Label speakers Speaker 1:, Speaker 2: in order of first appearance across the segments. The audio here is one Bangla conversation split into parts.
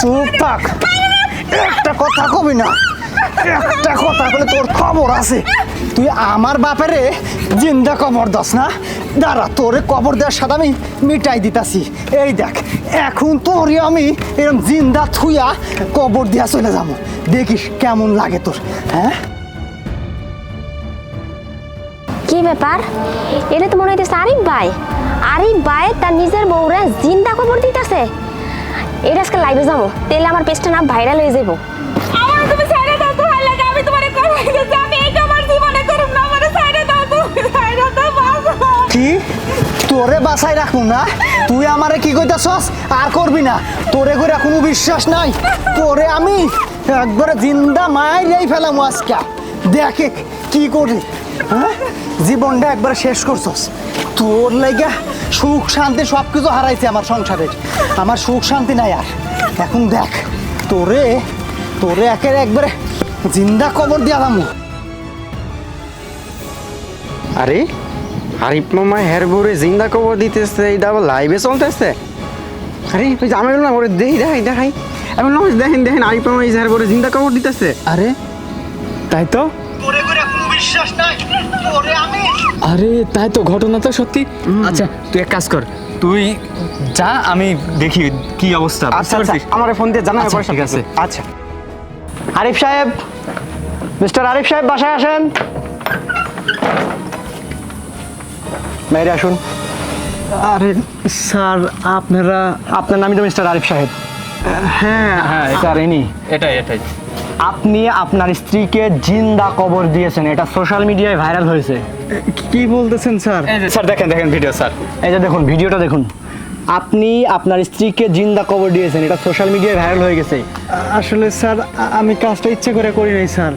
Speaker 1: চুপ থাক, একটা কথা কবি না, একটা কথা বলে তোর খবর আছে। তুই আমার বাপেরে জিন্দা কবর দাস না, দাঁড়া তোরে কবর দেওয়ার সাথে আমি মিটাই দিতাছি। এই দেখ এখন তোরে আমি এরকম জিন্দা থুইয়া কবর দিয়া চলে যাবো, দেখিস কেমন লাগে তোর। হ্যাঁ
Speaker 2: কি ব্যাপার? এটা তো মনে হইতেছে আরিফ ভাই। আরিফ ভাই তার নিজের বউরে জিন্দা কবর দিতেছে। এটা আজকে লাইভে যাবো, তাহলে আমার পেজটা না ভাইরাল হয়ে যাবো।
Speaker 3: আমার তুমি সাইডে দাও, তো ভালো লাগে। আমি তোমারে কই গেছি, আমি এটা আমার জীবনে করব না। আমারে সাইডে দাও, তুমি সাইডে দাও বাবা।
Speaker 1: কি তোরে বাসায় রাখুন না? তুই আমারে কি কইতাছস? আর করবি না, তোরে করে কোনো বিশ্বাস নাই। তোরে আমি একবারে জিন্দা মাইরেই ফেলাম আজকে। দেখে কি করি, হ্যাঁ জীবনটা একবারে শেষ করছস। তোর লাগা সুখ শান্তি সব কিছু হারাইছে আমার সংসারের, আমার সুখ শান্তি নাই আর। এখন দেখ তোরে তোরে একবারে জিন্দা কবর দিয়া দামু।
Speaker 4: আরে আরিফ মামা হের বউরে জিন্দা কবর দিতেছে, এটা আবার লাইভে চলতেছে। আরে ওই যে আমি বললাম ওরে দেখাই আমি বললাম দেখেন আরিফ মামা এই হের বউরে জিন্দা কবর দিতেছে।
Speaker 5: আরে তাই তো,
Speaker 1: তোরে করে কোনো বিশ্বাস নাই, তোরে আমি
Speaker 5: আরে তাই তো, ঘটনা তো সত্যি। আচ্ছা তুই এক কাজ কর, তুই যা, আমি দেখি কি অবস্থা।
Speaker 4: আচ্ছা আমার ফোন দিয়ে জানা।
Speaker 5: আচ্ছা, ঠিক আছে।
Speaker 4: আচ্ছা আরিফ সাহেব, মিস্টার আরিফ সাহেব বাসায় আসেন, বাইরে আসুন।
Speaker 1: আরে স্যার
Speaker 4: আপনার নামই তো মিস্টার আরিফ সাহেব।
Speaker 1: হ্যাঁ
Speaker 5: হ্যাঁ
Speaker 4: স্যার ইনি
Speaker 5: এটাই
Speaker 4: আপনি আপনার স্ত্রীকে জিন্দা কবর দিয়েছেন, এটা সোশ্যাল মিডিয়ায় ভাইরাল হয়েছে।
Speaker 1: কি বলতেছেন স্যার?
Speaker 5: স্যার দেখেন ভিডিও স্যার।
Speaker 4: এই যে দেখুন ভিডিওটা দেখুন, আপনি আপনার স্ত্রীকে জিন্দা কবর দিয়েছেন, এটা সোশ্যাল মিডিয়ায় ভাইরাল হয়ে গেছে।
Speaker 1: আসলে স্যার আমি কাজটা ইচ্ছে করে করি নাই স্যার।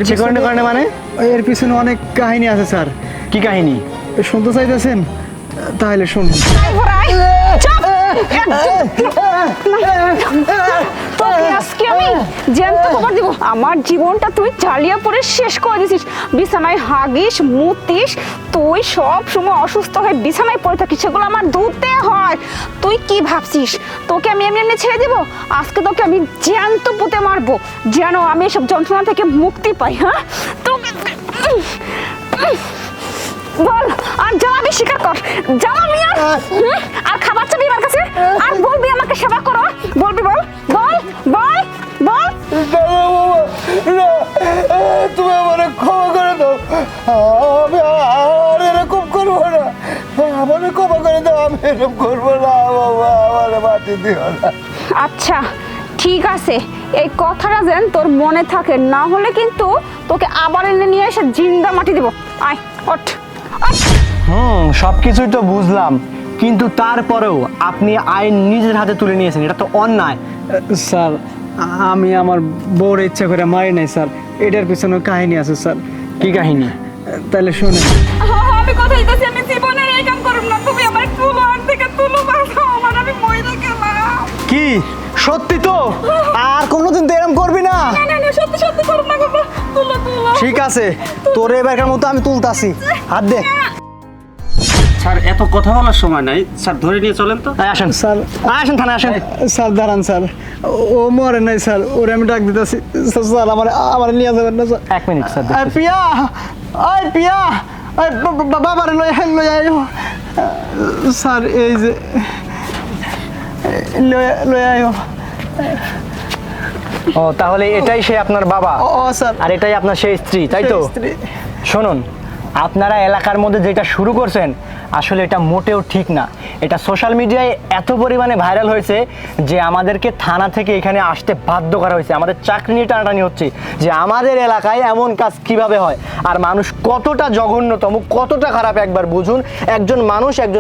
Speaker 4: ইচ্ছে করে না মানে?
Speaker 1: এর পিছনে অনেক কাহিনী আছে স্যার।
Speaker 4: কি কাহিনী?
Speaker 1: শুনতে চাইতেছেন? তাহলে শুনুন।
Speaker 3: তোকে আজকে আমি জ্যান্ত খবর দিব। আমার জীবনটা তুই জ্বালিয়ে পড়ে শেষ করে দিছিস। বিছানায় হাগিস, মুতিস, তুই সব সময় অসুস্থ হয়ে বিছানায় পড়ে থাকিস, সেগুলো আমার ধুতে হয়। তুই কি ভাবছিস তোকে আমি এমনি এমনি ছেড়ে দিব? আজকে তোকে আমি জ্যান্ত পুঁতে মারবো, যেন আমি এসব যন্ত্রণা থেকে মুক্তি পাই। হ্যাঁ তোকে বল, আর জ্বালাবি স্বীকার কর, জ্বালাবি আর খাবার চাবি আমার কাছে, আর বলবি আমাকে সেবা করো, বলবি বল বল বল বল।
Speaker 1: তুমি আমার ক্ষমা করে দাও, আমি আর এরকম করবো না। আমার ক্ষমা করে দাও, আমি এরকম করবো না বাবা, আমার মাটি দিও না।
Speaker 3: আচ্ছা ঠিক আছে, এই কথাটা যেন তোর মনে থাকে, না হলে কিন্তু তোকে আবার এনে নিয়ে এসে জিন্দা মাটি দেবো। আয় ওঠ।
Speaker 4: সবকিছুই তো বুঝলাম, কিন্তু তারপরেও আপনি আইন নিজের হাতে তুলে নিয়েছেন, এটা তো অন্যায়।
Speaker 1: স্যার আমি আমার বউর ইচ্ছা করে মারি নাই স্যার, এটার পিছনে কাহিনী আছে স্যার।
Speaker 4: কি কাহিনী?
Speaker 1: তাহলে শুনুন।
Speaker 3: আমি কথা দিতেছি, আমি জীবনে এই কাম করব না। তুমি আমার তুলো, আর থেকে তুলো বাঁচাও, আমার আমি মরে গেলাম।
Speaker 1: কি সত্যি তো? আর কোনোদিন তো এরকম করবি না?
Speaker 3: না না সত্যি সত্যি করব না, করব তুলো তুলো।
Speaker 1: ঠিক আছে, তোর এবারকার মতো আমি তুলতাছি, হাত দে।
Speaker 6: স্যার এত কথা বলার সময় নাই, স্যার ধরে নিয়ে চলেন তো।
Speaker 4: আসেন
Speaker 1: স্যার
Speaker 4: আসেন, থানায় আসেন।
Speaker 1: স্যার দাঁড়ান স্যার, ও মরে নাই স্যার, ওরে আমি ডাক দিতেছি স্যার। আমার নিয়ে যাবেন না sir?
Speaker 4: 1 minute sir.
Speaker 1: I Piya, I Piya, I বাবারে লই আইও স্যার, এই যে লই আইও।
Speaker 4: ও তাহলে এটাই সে আপনার বাবা?
Speaker 1: ও স্যার।
Speaker 4: আর এটাই আপনার সেই স্ত্রী, তাই তো?
Speaker 1: স্ত্রী।
Speaker 4: শুনুন, আপনারা এলাকার মধ্যে যেটা শুরু করছেন আসলে এটা মোটেও ঠিক না। এটা সোশ্যাল মিডিয়ায় এত পরিমাণে ভাইরাল হয়েছে যে আমাদেরকে থানা থেকে এখানে আসতে বাধ্য করা হয়েছে। আমাদের চাকরি নিয়ে টানাটানি হচ্ছে যে আমাদের এলাকায় এমন কাজ কিভাবে হয়, আর মানুষ কতটা জঘন্যতম, কতটা খারাপ একবার বুঝুন। একজন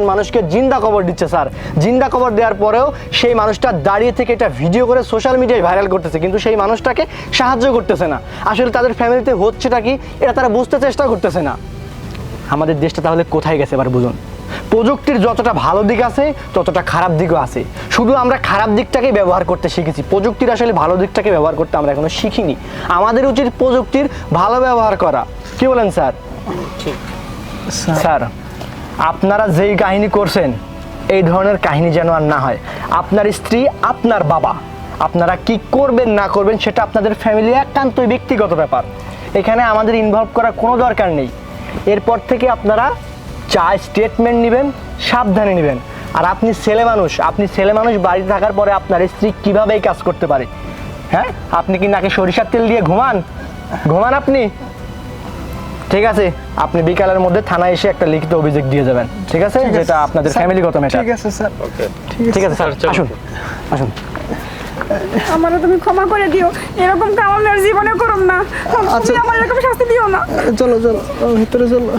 Speaker 4: মানুষকে জিন্দা কবর দিচ্ছে স্যার। জিন্দা কবর দেওয়ার পরেও সেই মানুষটা দাঁড়িয়ে থেকে এটা ভিডিও করে সোশ্যাল মিডিয়ায় ভাইরাল করতেছে, কিন্তু সেই মানুষটাকে সাহায্য করতেছে না। আসলে তাদের ফ্যামিলিতে হচ্ছেটা কি এটা তারা বুঝতে চেষ্টা করতেছে না। আমাদের দেশটা তাহলে কোথায় গেছে এবার বুঝুন। প্রযুক্তির যতটা ভালো দিক আছে ততটা খারাপ দিকও আছে, শুধু আমরা খারাপ দিকটাকে ব্যবহার করতে শিখেছি, প্রযুক্তির আসলে ভালো দিকটাকে ব্যবহার করতে আমরা এখনো শিখিনি। আমাদের উচিত প্রযুক্তির ভালো ব্যবহার করা। কি বলেন স্যার? স্যার আপনারা যেই কাহিনী করছেন এই ধরনের কাহিনী যেন আর না হয়। আপনার স্ত্রী আপনার বাবা, আপনারা কি করবেন না করবেন সেটা আপনাদের ফ্যামিলি একান্তই ব্যক্তিগত ব্যাপার, এখানে আমাদের ইনভলভ করার কোনো দরকার নেই। এরপর থেকে আপনারা যা স্টেটমেন্ট নেবেন সাবধানে নেবেন। আর আপনি ছেলে মানুষ বাড়িতে থাকার পরে আপনার স্ত্রী কীভাবে এই কাজ করতে পারে? হ্যাঁ, আপনি কি নাকি সরিষার তেল দিয়ে ঘুমান আপনি? ঠিক আছে, আপনি বিকালের মধ্যে থানায় এসে একটা লিখিত অভিযোগ দিয়ে যাবেন, ঠিক আছে? যেটা আপনাদের ফ্যামিলিগত ম্যাটার।
Speaker 1: ঠিক আছে স্যার।
Speaker 4: ঠিক আছে স্যার, আসুন আসুন।
Speaker 3: আমারও তুমি ক্ষমা করে দিও, এরকম কাম আমি আর জীবনে করব না।
Speaker 1: আচ্ছা।
Speaker 3: তুমি আমার এরকম শাস্তি দিও না।
Speaker 1: চলো ভিতরে চলো।